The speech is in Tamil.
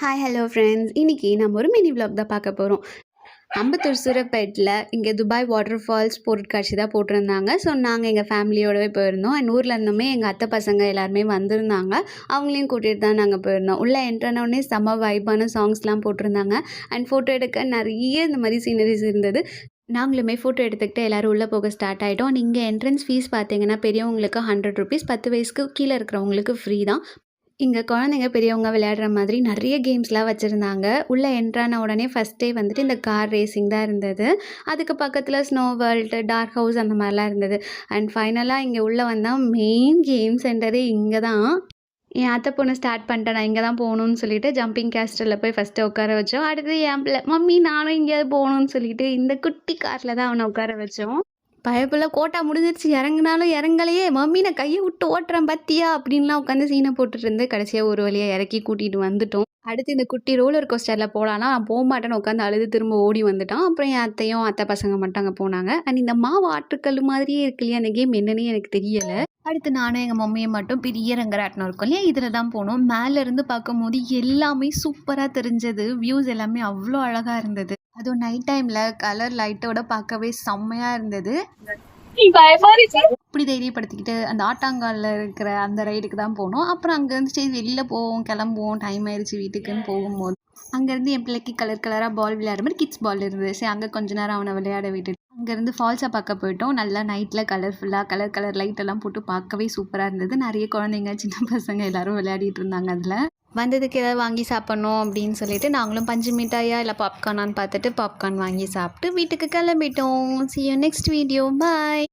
ஹாய் ஹலோ ஃப்ரெண்ட்ஸ், இன்றைக்கி நம்ம ஒரு மினி விலாக் தான் பார்க்க போகிறோம். அம்பத்தூர் சூரப்பேட்டில் இங்கே துபாய் வாட்டர் ஃபால்ஸ் பொருட்காட்சி தான் போட்டிருந்தாங்க. ஸோ நாங்கள் எங்கள் ஃபேமிலியோடவே போயிருந்தோம். அண்ட் ஊரில் இருந்துமே எங்கள் அத்தை பசங்க எல்லாருமே வந்திருந்தாங்க. அவங்களையும் கூட்டிகிட்டு தான் நாங்கள் போயிருந்தோம். உள்ளே என்ட்ரானோடனே செம்ம வைப்பான சாங்ஸ்லாம் போட்டிருந்தாங்க. அண்ட் ஃபோட்டோ எடுக்க நிறைய இந்த மாதிரி சீனரிஸ் இருந்தது. நாங்களுமே ஃபோட்டோ எடுத்துக்கிட்டு எல்லோரும் உள்ளே போக ஸ்டார்ட் ஆகிட்டோம். அண்ட் இங்கே என்ட்ரன்ஸ் ஃபீஸ் பார்த்தீங்கன்னா பெரியவங்களுக்கு 100 ருபீஸ், 10 வயசுக்கு கீழே இருக்கிறவங்களுக்கு ஃப்ரீ தான். இங்கே குழந்தைங்க பெரியவங்க விளையாடுற மாதிரி நிறைய கேம்ஸ்லாம் வச்சுருந்தாங்க. உள்ளே என்ட்ரான உடனே ஃபஸ்ட்டே வந்துட்டு இந்த கார் ரேசிங் தான் இருந்தது. அதுக்கு பக்கத்தில் ஸ்னோ வேர்ல்டு, டார்க் ஹவுஸ் அந்த மாதிரிலாம் இருந்தது. அண்ட் ஃபைனலாக இங்கே உள்ளே வந்தால் மெயின் கேம் சென்டரே இங்கே தான். என் அத்தை பொண்ணு ஸ்டார்ட் பண்ணிட்டேன், நான் இங்கே தான் போகணுன்னு சொல்லிட்டு ஜம்பிங் கேஸ்டரில் போய் ஃபஸ்ட்டு உட்கார வச்சோம். அடுத்து என் பிள்ளை மம்மி நானும் எங்கேயாவது போகணுன்னு சொல்லிட்டு இந்த குட்டி காரில் தான் அவனை உட்கார வச்சோம். பயப்புல கோட்டா முடிஞ்சிருச்சு, இறங்குனாலும் இறங்கலையே, மம்மி நான் கையை விட்டு ஓட்டுறேன் பத்தியா அப்படின்லாம் உட்காந்து சீனை போட்டுட்டு இருந்து கடைசியாக ஒரு வழியாக இறக்கி கூட்டிகிட்டு வந்துட்டோம். அடுத்து இந்த குட்டி ரோலர் கோஸ்டரில் போகலான்னா நான் போக மாட்டேன்னு உட்காந்து அழுது திரும்ப ஓடி வந்துட்டான். அப்புறம் என் அத்தையும் அத்தை பசங்க மட்டும் அங்கே போனாங்க. அண்ட் இந்த மாவு ஆற்றுக்கல் மாதிரியே இருக்கு இல்லையா, அந்த கேம் என்னன்னே எனக்கு தெரியலை. அடுத்து நானும் எங்கள் மம்மியை மட்டும் பெரிய ரங்கராட்டினம் இருக்கும் இல்லையா, இதில் தான் போனோம். மேலேருந்து பார்க்கும்போது எல்லாமே சூப்பராக தெரிஞ்சது. வியூஸ் எல்லாமே அவ்வளோ அழகாக இருந்தது. அதுவும் நைட் டைமில் கலர் லைட்டோட பார்க்கவே செம்மையாக இருந்தது. இப்படி தைரியப்படுத்திக்கிட்டு அந்த ஆட்டாங்காலில் இருக்கிற அந்த ரைடுக்கு தான் போனோம். அப்புறம் அங்கேருந்து சரி வெளியில் போவோம், கிளம்புவோம், டைம் ஆயிடுச்சு வீட்டுக்குன்னு போகும்போது அங்கேருந்து என் பிள்ளைக்கு கலர் கலராக பால் விளையாடுற மாதிரி கிட்ஸ் பால் இருந்தது. சரி அங்கே கொஞ்ச நேரம் அவனை விளையாட விட்டுட்டு அங்கேருந்து ஃபால்ஸை பார்க்க போயிட்டோம். நல்லா நைட்டில் கலர்ஃபுல்லாக கலர் லைட்டெல்லாம் போட்டு பார்க்கவே சூப்பராக இருந்தது. நிறைய குழந்தைங்க சின்ன பசங்க எல்லோரும் விளையாடிட்டு இருந்தாங்க. அதில் வந்ததுக்கு ஏதாவது வாங்கி சாப்பிட்ணும் அப்படின்னு சொல்லிட்டு நாங்களும் பஞ்சு மிட்டாயா இல்லை பாப்கார்னான்னு பார்த்துட்டு பாப்கார்ன் வாங்கி சாப்பிட்டு வீட்டுக்கு கிளம்பிட்டோம். See you next video. Bye.